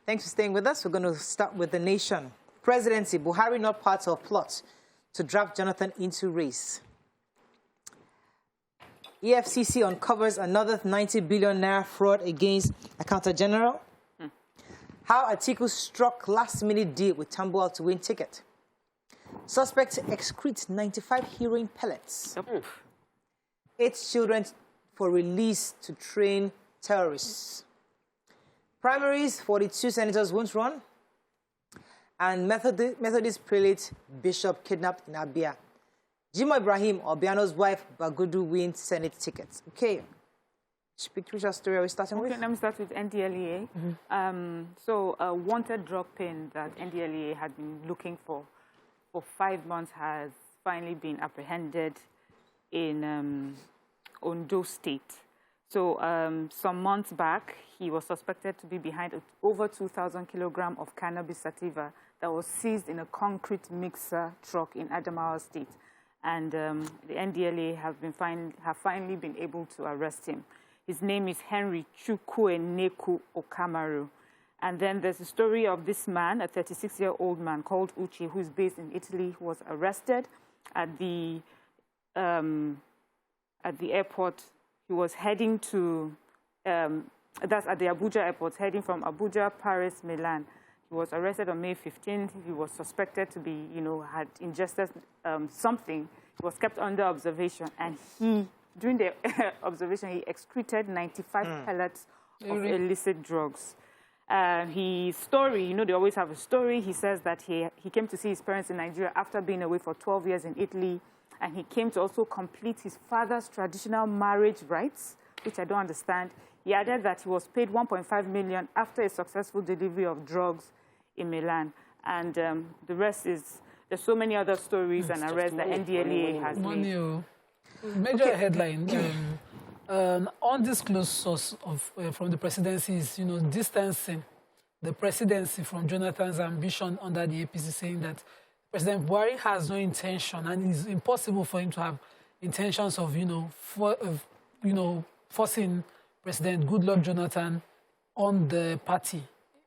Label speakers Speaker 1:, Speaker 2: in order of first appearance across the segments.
Speaker 1: Thanks for staying with us. We're going to start with the nation. Presidency, Buhari not part of plot to draft Jonathan into race. EFCC uncovers another 90 billion naira fraud against Accountant General. How Atiku struck last-minute deal with Tambuwal to win ticket. Suspect excretes 95 heroin pellets. 8 children for release to train terrorists. Primaries, 42 senators won't run. And Methodist prelate bishop kidnapped in Abia. Jimo Ibrahim, Obiano's wife, Bagudu wins Senate tickets. Okay. Which story are we starting with?
Speaker 2: Let me start with NDLEA. So a wanted drug pin that NDLEA had been looking for 5 months has finally been apprehended in Ondo State. So some months back, he was suspected to be behind over 2,000 kilograms of cannabis sativa that was seized in a concrete mixer truck in Adamawa State. And the NDLEA have finally been able to arrest him. His name is Henry Chukwueneku Okamaru. And then there's a story of this man, a 36-year-old man called Uche, who is based in Italy, who was arrested at the airport. He was heading to, that's at the Abuja airport, heading from Abuja, Paris, Milan. He was arrested on May 15th. He was suspected to be, had ingested something. He was kept under observation, and during the observation, he excreted 95 pellets of illicit drugs. His story, they always have a story. He says that he came to see his parents in Nigeria after being away for 12 years in Italy, and he came to also complete his father's traditional marriage rites, which I don't understand. He added that he was paid 1.5 million after a successful delivery of drugs in Milan. And the rest is, there's so many other stories and arrests that NDLEA has made.
Speaker 3: Major headline, undisclosed source from the presidency is, distancing the presidency from Jonathan's ambition under the APC, saying that President Buhari has no intention, and it's impossible for him to have intentions of, forcing President Goodluck Jonathan on the party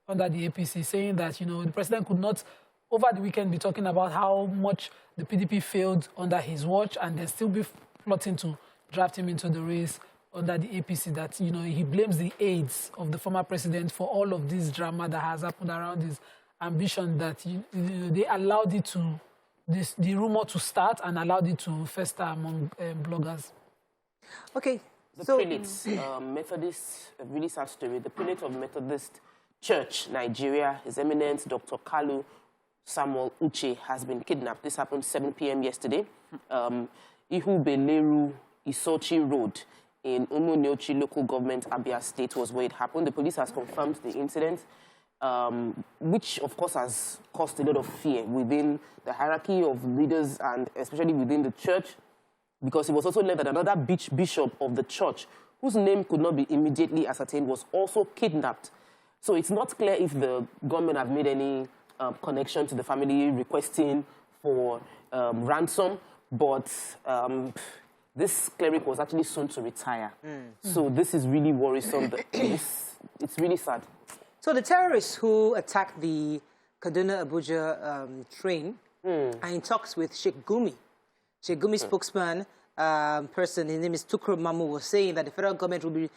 Speaker 3: under the APC, saying that, the president could not, over the weekend, be talking about how much the PDP failed under his watch and then still be plotting to draft him into the race under the APC, that, he blames the aides of the former president for all of this drama that has happened around his ambition, that they allowed it to, the rumor to start and allowed it to fester among bloggers.
Speaker 1: Okay.
Speaker 4: The prelates, Methodist, a really sad story. The prelate of Methodist Church, Nigeria, His Eminence Dr. Kalu Samuel Uche, has been kidnapped. This happened 7 p.m. yesterday. Ihubeleru Isochi Road in Umuniochi local government, Abia State, was where it happened. The police has confirmed the incident, which, of course, has caused a lot of fear within the hierarchy of leaders and especially within the church, because it was also learned that another bishop of the church, whose name could not be immediately ascertained, was also kidnapped. So it's not clear if the government have made any connection to the family requesting for ransom, but this cleric was actually soon to retire. So this is really worrisome. It's really sad.
Speaker 1: So the terrorists who attacked the Kaduna Abuja train are in talks with Sheikh Gumi. Sheikh Gumi's spokesman, his name is Tukru Mamu, was saying that the federal government will be,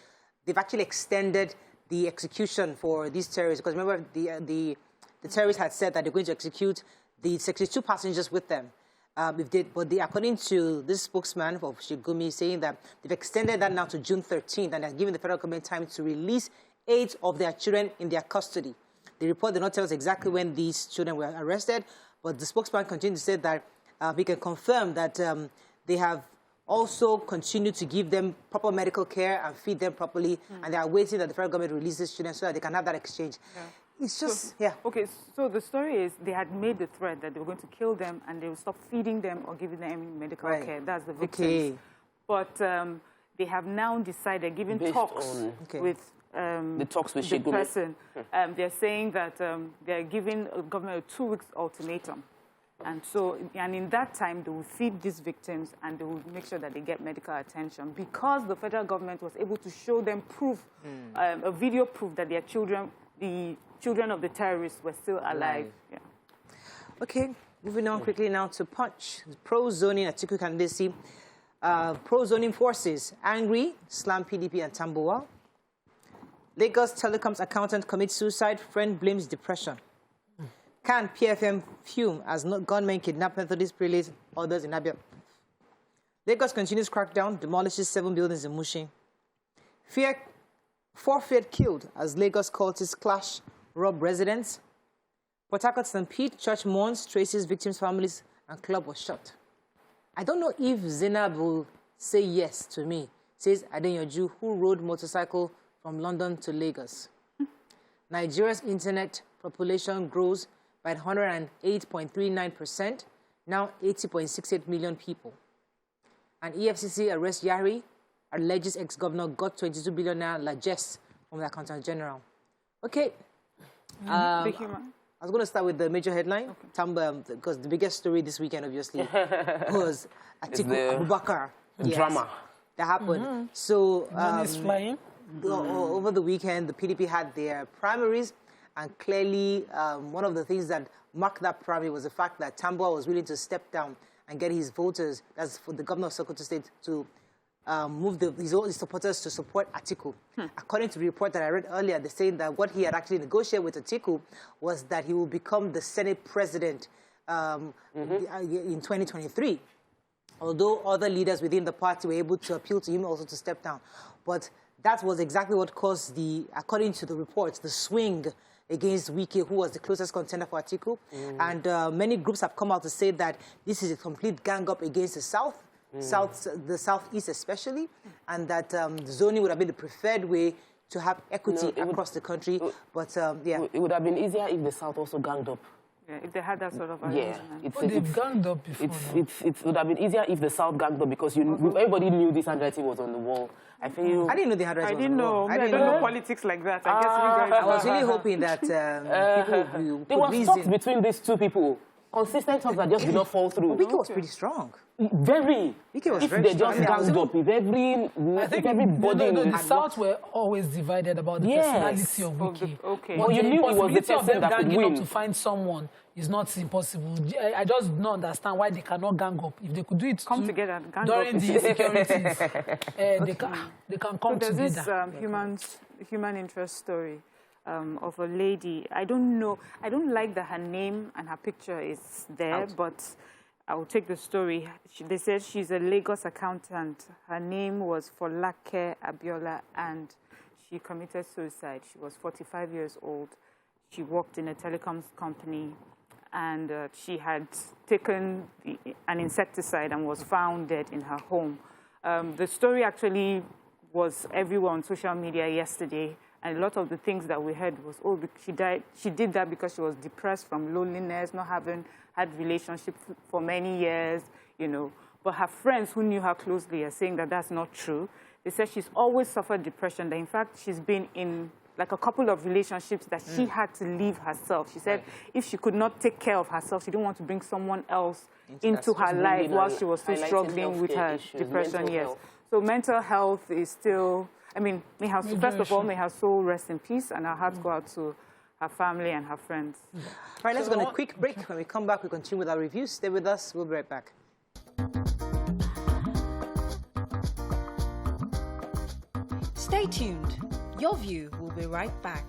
Speaker 1: they've actually extended the execution for these terrorists, because remember the terrorists had said that they're going to execute the 62 passengers with them. According to this spokesman of Sheikh Gumi, saying that they've extended that now to June 13th, and they're giving the federal government time to release 8 of their children in their custody. The report did not tell us exactly when these children were arrested, but the spokesman continued to say that we can confirm that they have also continued to give them proper medical care and feed them properly, and they are waiting that the federal government releases children so that they can have that exchange. Yeah. It's just,
Speaker 2: Okay, so the story is they had made the threat that they were going to kill them and they would stop feeding them or giving them any medical care. That's the victims. Okay. But they have now decided, given talks with
Speaker 4: the talks with
Speaker 2: the person, they're saying that they're giving the government a 2-week ultimatum. And so, and in that time, they will feed these victims and they will make sure that they get medical attention, because the federal government was able to show them proof, a video proof that their children the children of the terrorists were still alive. Yeah.
Speaker 1: Okay, moving on quickly now to Punch. Pro-zoning Atiku candidacy. Pro-zoning forces angry, slam PDP and Tambuwal. Lagos telecoms accountant commits suicide, friend blames depression. Can PFM fume as gunmen kidnap Methodist prelates, others in Abia. Lagos continues crackdown, demolishes 7 buildings in Mushin. Four feared killed as Lagos cultists clash, rob residents. Port Harcourt Stampede, church mourns, traces victims' families, and club was shut. I don't know if Zainab will say yes to me, says Adenyoju, who rode motorcycle from London to Lagos. Nigeria's internet population grows by 108.39%, now 80.68 million people. And EFCC arrests Yari, alleges ex-governor got 22 billion naira largesse from the Accountant General. Okay. I was going to start with the major headline, because the biggest story this weekend, obviously, was Atiku Abubakar.
Speaker 4: Drama.
Speaker 1: That happened. So,
Speaker 3: flying.
Speaker 1: Over the weekend, the PDP had their primaries, and clearly one of the things that marked that primary was the fact that Tambuwal was willing to step down and get his voters, that's for the governor of Sokoto State, to move his supporters to support Atiku. According to the report that I read earlier, they're saying that what he had actually negotiated with Atiku was that he will become the Senate president in 2023. Although other leaders within the party were able to appeal to him also to step down. But that was exactly what caused according to the reports, the swing against Wike, who was the closest contender for Atiku. And many groups have come out to say that this is a complete gang-up against the South. The Southeast especially, and that zoning would have been the preferred way to have equity across the country. But, yeah.
Speaker 4: It would have been easier if the South also ganged up.
Speaker 2: Yeah, if they had that sort of arrangement.
Speaker 3: They've ganged up before.
Speaker 4: It would have been easier if the South ganged up because everybody knew this handwriting was on the wall. I feel.
Speaker 1: I didn't know the handwriting was on the wall.
Speaker 2: I don't know politics like that. I guess you guys.
Speaker 1: I was really hoping that people would
Speaker 4: there was talks between these two people. Consistent talks that just did not fall through.
Speaker 1: Wike was pretty strong.
Speaker 4: Very.
Speaker 1: Wike was
Speaker 4: if
Speaker 1: very
Speaker 4: they
Speaker 1: strong.
Speaker 4: just ganged up, if everybody...
Speaker 3: the South were always divided about the personality of Wike.
Speaker 4: Okay. Well, you knew it was the person that could win.
Speaker 3: To find someone is not impossible. I just don't understand why they cannot gang up. If they could do it
Speaker 2: come together and gang
Speaker 3: during
Speaker 2: up.
Speaker 3: the insecurities, they can come together.
Speaker 2: There's this human interest story of a lady. I don't know. I don't like that her name and her picture is there, but I will take the story. They said she's a Lagos accountant. Her name was Folake Abiola, and she committed suicide. She was 45 years old. She worked in a telecoms company, and she had taken an insecticide and was found dead in her home. The story actually was everywhere on social media yesterday. And a lot of the things that we heard was, oh, she died. She did that because she was depressed from loneliness, not having had relationships for many years, you know. But her friends who knew her closely are saying that that's not true. They said she's always suffered depression. That in fact, she's been in like a couple of relationships that she had to leave herself. She said if she could not take care of herself, she didn't want to bring someone else into her life while she was still struggling with her depression. Yes. So mental health is still... I mean, first of all, may her soul rest in peace, and our hearts go out to her family and her friends.
Speaker 1: All right, let's go on a quick break. When we come back, we continue with our review. Stay with us. We'll be right back.
Speaker 5: Stay tuned. Your View will be right back.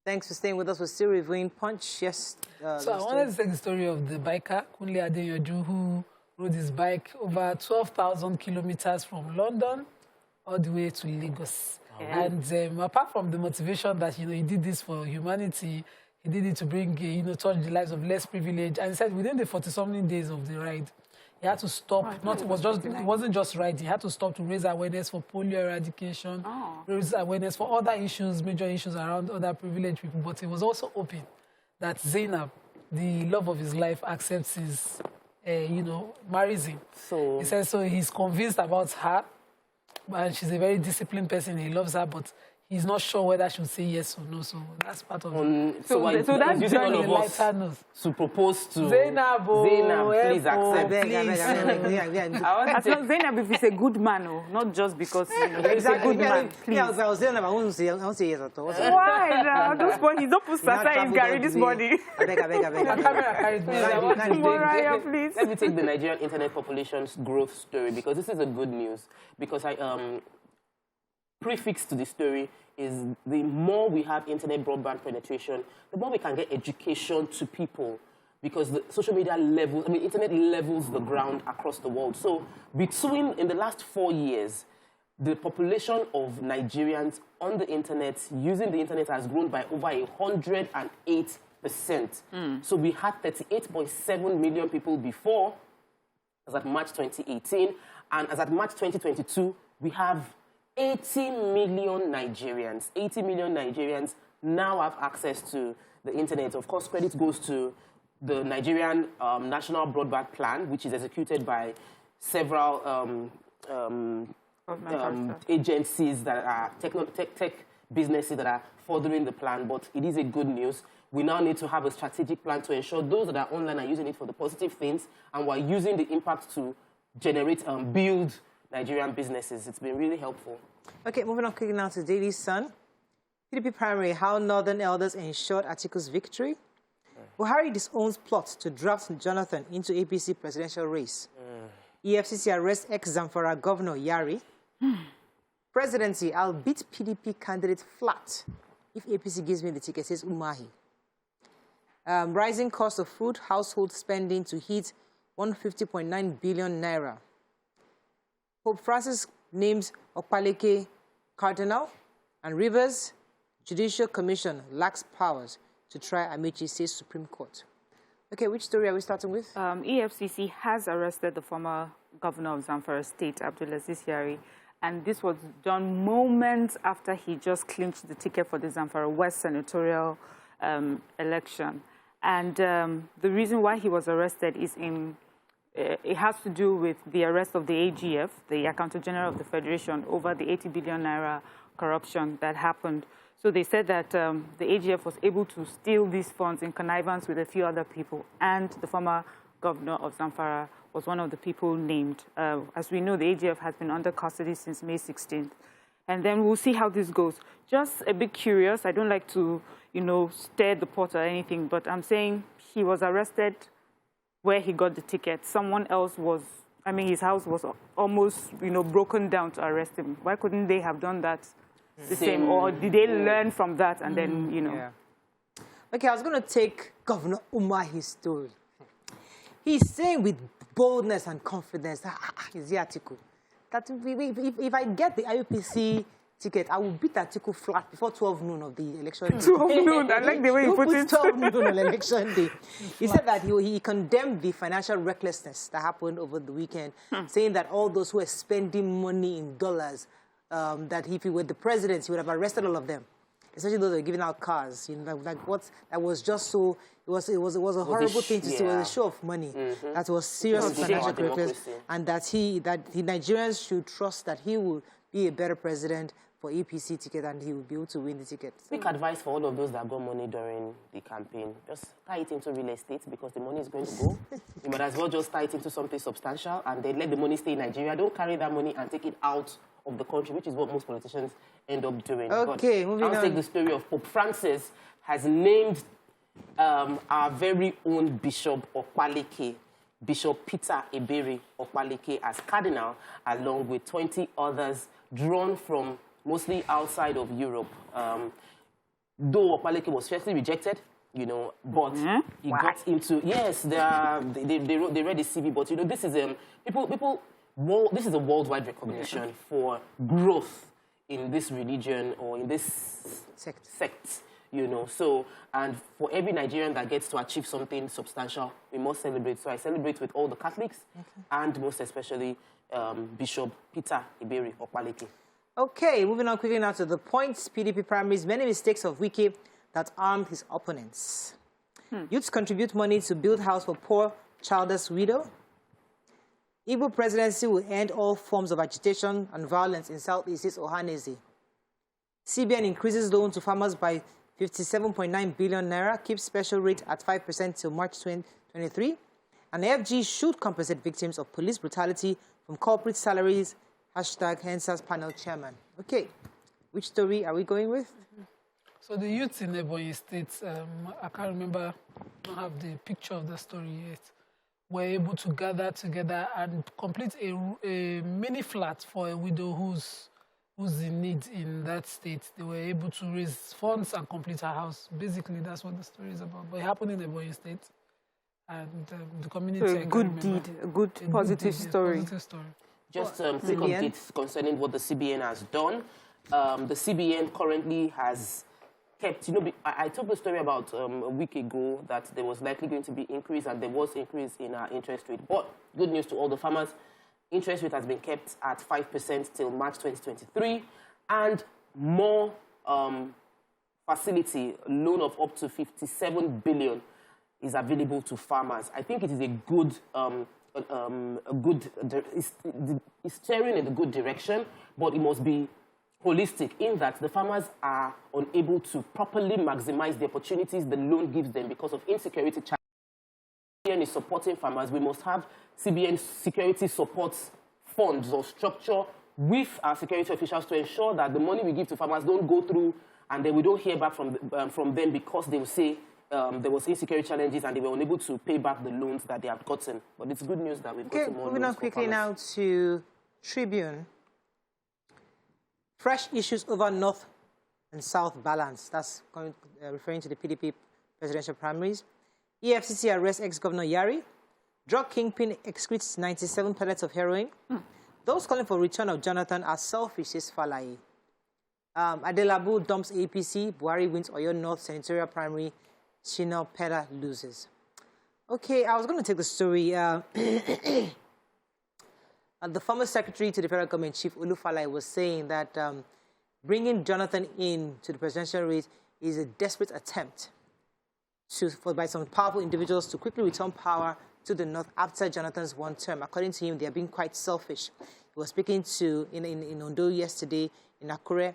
Speaker 1: Thanks for staying with us. We're still reviewing Punch. Yes.
Speaker 3: So I wanted to take the story of the biker, Kunle Adeyoju, who rode his bike over 12,000 kilometers from London all the way to Lagos. And apart from the motivation that, you know, he did this for humanity, he did it to bring, you know, touch the lives of less privileged. And he said within the 40-something days of the ride, he had to stop. It wasn't just riding. He had to stop to raise awareness for polio eradication, raise awareness for other issues, major issues around other privileged people. But he was also hoping that Zainab, the love of his life, accepts his, you know, marries him. So he says so he's convinced about her. And she's a very disciplined person. He loves her, but he's not sure whether she should say yes or no. So that's part of it.
Speaker 4: So that's
Speaker 3: using all of us
Speaker 4: to propose to
Speaker 3: Zainab,
Speaker 4: please accept.
Speaker 2: Zainab, if he's a good man, not just because he's a good man, please.
Speaker 1: Yeah, if I was Zainab, I won't say yes at all.
Speaker 2: Why? At this point, he's not put aside his Gary this morning.
Speaker 1: I beg.
Speaker 2: Mariah, please.
Speaker 4: Let me take the Nigerian internet population's growth story, because this is a good news. Because prefix to the story is the more we have internet broadband penetration, the more we can get education to people, because the social media level, internet levels the ground across the world. So in the last 4 years, the population of Nigerians on the internet, using the internet, has grown by over 108%. So we had 38.7 million people before, as at March 2018, and as at March 2022, we have 80 million Nigerians. 80 million Nigerians now have access to the internet. Of course, credit goes to the Nigerian National Broadband Plan, which is executed by several agencies that are tech businesses that are furthering the plan. But it is a good news. We now need to have a strategic plan to ensure those that are online are using it for the positive things, and we're using the impact to generate and build Nigerian businesses. It's been really helpful. Okay,
Speaker 1: moving on quickly now to Daily Sun. PDP primary, how Northern elders ensured Atiku's victory. Buhari disowns plot to draft Jonathan into APC presidential race. EFCC arrests ex-Zamfara Governor Yari. Presidency, I'll beat PDP candidate flat if APC gives me the ticket, says Umahi. Rising cost of food, household spending to hit 150.9 billion naira. Pope Francis names Opaleke Cardinal, and Rivers Judicial Commission lacks powers to try Amici, says Supreme Court. Okay, which story are we starting with?
Speaker 2: EFCC has arrested the former governor of Zamfara State, Abdulaziz Yari, and this was done moments after he just clinched the ticket for the Zamfara West senatorial election. And the reason why he was arrested is it has to do with the arrest of the AGF, the Accountant General of the Federation, over the 80 billion naira corruption that happened. So they said that the AGF was able to steal these funds in connivance with a few other people, and the former governor of Zamfara was one of the people named. As we know, the AGF has been under custody since May 16th. And then we'll see how this goes. Just a bit curious. I don't like to, stir the pot or anything, but I'm saying he was arrested where he got the ticket. Someone else was, his house was almost, broken down to arrest him. Why couldn't they have done that the same? Or did they learn from that and then,
Speaker 1: Yeah. Okay, I was going to take Governor Umahi's story. He's saying with boldness and confidence, is the article, that if I get the IUPC ticket, I will beat Atiku flat before 12 noon of the election day.
Speaker 2: 12 noon, I like the way you put it.
Speaker 1: 12 noon on election day. He said that he condemned the financial recklessness that happened over the weekend, saying that all those who were spending money in dollars, that if he were the president, he would have arrested all of them, especially those that were giving out cars. That was just so. It was a horrible thing to see. It was a show of money. That was serious financial corruption, and that the Nigerians should trust that he will be a better president for APC ticket, and he will be able to win the ticket.
Speaker 4: Quick advice for all of those that got money during the campaign: just tie it into real estate, because the money is going to go. You might as well just tie it into something substantial, and then let the money stay in Nigeria. Don't carry that money and take it out of the country, which is what most politicians end up doing.
Speaker 1: Okay, moving on.
Speaker 4: I'll take the story of Pope Francis has named our very own Bishop Opaleke, Bishop Peter Ebere Opaleke, as Cardinal, along with 20 others drawn from mostly outside of Europe. Though Opaleke was firstly rejected, but he got into, yes, they read the CV, but this is this is a worldwide recognition for growth in this religion or in this sect. So, and for every Nigerian that gets to achieve something substantial, we must celebrate. So I celebrate with all the Catholics, and most especially Bishop Peter Ebere Opaleke.
Speaker 1: Okay, moving on quickly now to the points. PDP primaries, many mistakes of Wike that armed his opponents. Youths contribute money to build house for poor, childless widow. Igbo presidency will end all forms of agitation and violence in Southeast Ohanese. CBN increases loan to farmers by 57.9 billion naira, keeps special rate at 5% till March 2023. And the FG should compensate victims of police brutality from corporate salaries. Hashtag Hensa's panel chairman. Okay, which story are we going with?
Speaker 3: So the youth in Ebonyi State, I can't remember, I don't have the picture of the story yet, were able to gather together and complete a mini flat for a widow who's in need in that state. They were able to raise funds and complete her house. Basically, that's what the story is about. But it happened in Ebonyi State. And the community...
Speaker 2: So a good deed, a good positive story.
Speaker 3: Positive story.
Speaker 4: Just quick updates concerning what the CBN has done. The CBN currently has kept, I told the story about a week ago that there was likely going to be increase, and there was increase in our interest rate. But good news to all the farmers, interest rate has been kept at 5% till March 2023, and more facility, loan of up to 57 billion is available to farmers. I think it is a good, it's steering in the good direction, but it must be holistic in that the farmers are unable to properly maximize the opportunities the loan gives them because of insecurity challenges. CBN is supporting farmers. We must have CBN security support funds or structure with our security officials to ensure that the money we give to farmers don't go through and then we don't hear back from them because they will say there was insecurity challenges and they were unable to pay back the loans that they have gotten. But it's good news that we've gotten more loans.
Speaker 1: Moving on quickly now to Tribune. Fresh issues over North and South balance. That's referring to the PDP presidential primaries. EFCC arrests ex-governor Yari. Drug kingpin excretes 97 pellets of heroin. Those calling for return of Jonathan are selfish, says Falai. Adelabu dumps APC. Buhari wins Oyo North senatorial primary. Shina Pella loses. Okay, I was going to take the story. The former secretary to the federal government, Chief Olufalai, was saying that bringing Jonathan in to the presidential race is a desperate attempt by some powerful individuals to quickly return power to the North after Jonathan's one term. According to him, they are being quite selfish. He was speaking to in Ondo yesterday in Akure.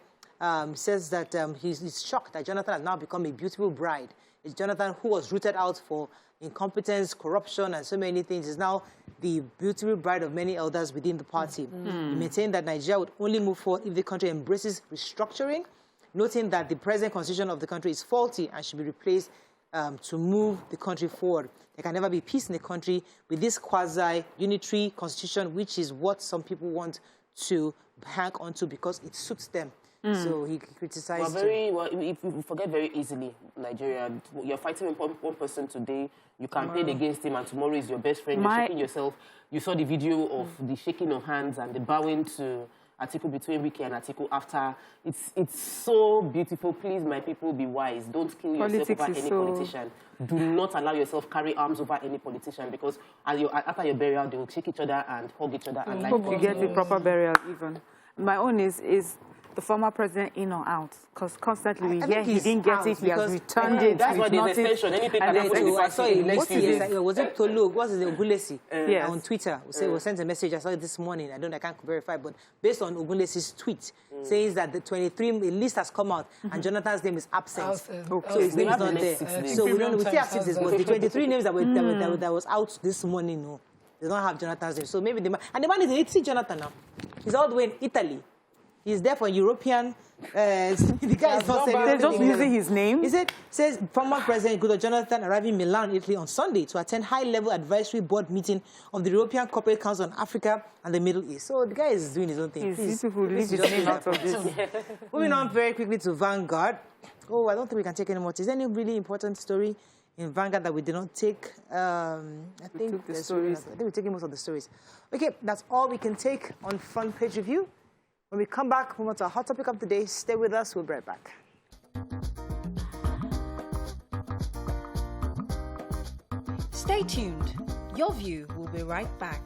Speaker 1: He says that he's shocked that Jonathan has now become a beautiful bride. It's Jonathan who was rooted out for incompetence, corruption, and so many things, is now the beautiful bride of many elders within the party. He maintained that Nigeria would only move forward if the country embraces restructuring, noting that the present constitution of the country is faulty and should be replaced to move the country forward. There can never be peace in the country with this quasi-unitary constitution, which is what some people want to hang on to because it suits them. So he criticized...
Speaker 4: If you forget very easily, Nigeria, you're fighting one person today, you campaign against him, and tomorrow is your best friend, you're shaking yourself. You saw the video of the shaking of hands and the bowing to Atiku between Wiki and Atiku after. It's so beautiful. Please, my people, be wise. Don't kill yourself over any politician. Do not allow yourself carry arms over any politician because after your burial, they will shake each other and hug each other. And
Speaker 2: hope you get the proper burial even. My own is the former president in or out? Because constantly we hear he didn't get it, he has returned it.
Speaker 4: That's why there's extension. Anything can happen in the
Speaker 1: I saw it next few days. Was it Tolu? What's his name? Ogulesi?
Speaker 2: Yes.
Speaker 1: On Twitter. We sent a message. I saw it this morning. I can't verify, but based on Ogulesi's tweet, says that the 23 list has come out and Jonathan's name is absent. So his name is not there. So we still have 6 days, but the 23 names that was out this morning, no, they don't have Jonathan's name. So maybe the man is 80 Jonathan now. He's all the way in Italy. He's there for European. The guy is not saying
Speaker 2: they're just using his name.
Speaker 1: He says former President Goodluck Jonathan arriving in Milan, Italy on Sunday to attend high-level advisory board meeting of the European Corporate Council on Africa and the Middle East. So the guy is doing his own thing.
Speaker 2: He's beautiful. Leave his name out of this.
Speaker 1: Moving on very quickly to Vanguard. Oh, I don't think we can take any more. Is there any really important story in Vanguard that we did not take? I think we're taking most of the stories. Okay, that's all we can take on Front Page Review. When we come back, we want our hot topic of the day. Stay with us. We'll be right back.
Speaker 5: Stay tuned. Your View will be right back.